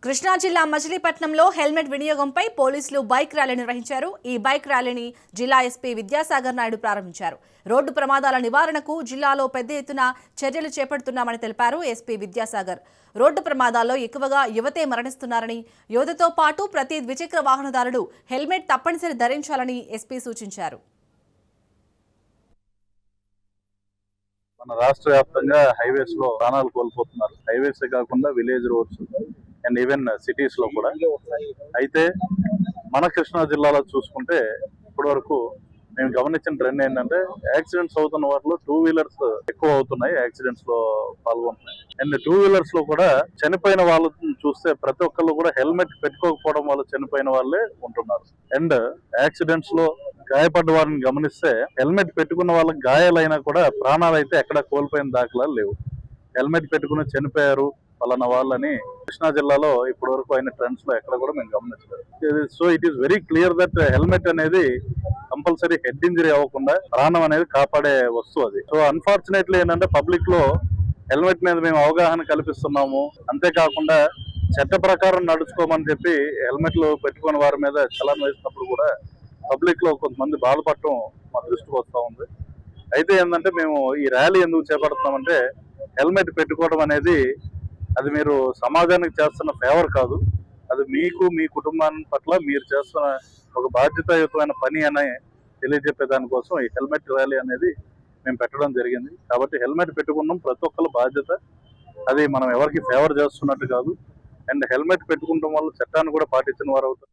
కృష్ణా జిల్లా మచిలీపట్నంలో హెల్మెట్ వినియోగంపై పోలీసులు బైక్ ర్యాలీ నిర్వహించారు. ఈ బైక్ ర్యాలీని జిల్లా ఎస్పీ విద్యాసాగర్ నాయుడు ప్రారంభించారు. రోడ్డు ప్రమాదాల నివారణకు జిల్లాలో పెద్ద ఎత్తున చర్యలు చేపడుతున్నామని తెలిపారు ఎస్పీ విద్యాసాగర్. రోడ్డు ప్రమాదాల్లో ఎక్కువగా యువతే మరణిస్తున్నారని, యువతతో పాటు ప్రతి ద్విచక్ర వాహనదారుడు హెల్మెట్ తప్పనిసరి ధరించాలని ఎస్పీ సూచించారు. మన రాష్ట్ర వ్యాప్తంగా హైవేస్ లో ప్రాణాలు కోల్పోతున్నారు. హైవేస్ కాకుండా village roads and even cities లో కూడా. అయితే మన కృష్ణా జిల్లాలో చూసుకుంటే ఇప్పటి వరకు మేము గమనించిన ట్రెండ్ ఏంటంటే యాక్సిడెంట్స్ అవుతున్న వాటిలో 2 వీలర్స్ ఎక్కువ అవుతున్నాయి, యాక్సిడెంట్స్ లో పాల్గొంటున్నాయి. అండ్ 2 వీలర్స్ లో కూడా చనిపోయిన వాళ్ళని చూస్తే ప్రతి ఒక్కళ్ళు కూడా హెల్మెట్ పెట్టుకోకపోవడం వల్ల చనిపోయిన వాళ్ళే ఉంటున్నారు. అండ్ యాక్సిడెంట్స్ లో గాయపడ్డ వారిని గమనిస్తే హెల్మెట్ పెట్టుకున్న వాళ్ళకి గాయాలైనా కూడా ప్రాణాలు అయితే ఎక్కడ కోల్పోయిన దాఖలాలు లేవు. హెల్మెట్ పెట్టుకుని చనిపోయారు పలానా వాళ్ళని కృష్ణా జిల్లాలో ఇప్పటి వరకు అయిన ట్రెండ్స్ లో ఎక్కడ కూడా మేము గమనించలేదు. So it is very clear that helmet అనేది కంపల్సరీ హెడ్ ఇంజరీ అవ్వకుండా ప్రాణం అనేది కాపాడే వస్తువు అది. సో అన్ఫార్చునేట్లీ ఏంటంటే పబ్లిక్ లో హెల్మెట్ మీద మేము అవగాహన కల్పిస్తున్నాము, అంతేకాకుండా చట్ట ప్రకారం నడుచుకోమని చెప్పి హెల్మెట్లు పెట్టుకున్న వారి మీద చలాన్ వేసినప్పుడు కూడా పబ్లిక్ లో కొంతమంది బాధపడటం మా దృష్టికి వస్తూ ఉంది. అయితే ఏంటంటే మేము ఈ ర్యాలీ ఎందుకు చేపడుతున్నామంటే హెల్మెట్ పెట్టుకోవడం అనేది అది మీరు సమాజానికి చేస్తున్న ఫేవర్ కాదు, అది మీకు మీ కుటుంబాన్ని పట్ల మీరు చేస్తున్న ఒక బాధ్యతాయుతమైన పని అని తెలియజెప్పే దానికోసం ఈ హెల్మెట్ ర్యాలీ అనేది మేము పెట్టడం జరిగింది. కాబట్టి హెల్మెట్ పెట్టుకున్నాం ప్రతి ఒక్కళ్ళ బాధ్యత, అది మనం ఎవరికి ఫేవర్ చేస్తున్నట్టు కాదు. అండ్ హెల్మెట్ పెట్టుకుంటాం వల్ల చట్టాన్ని కూడా పాటించిన వారు అవుతారు.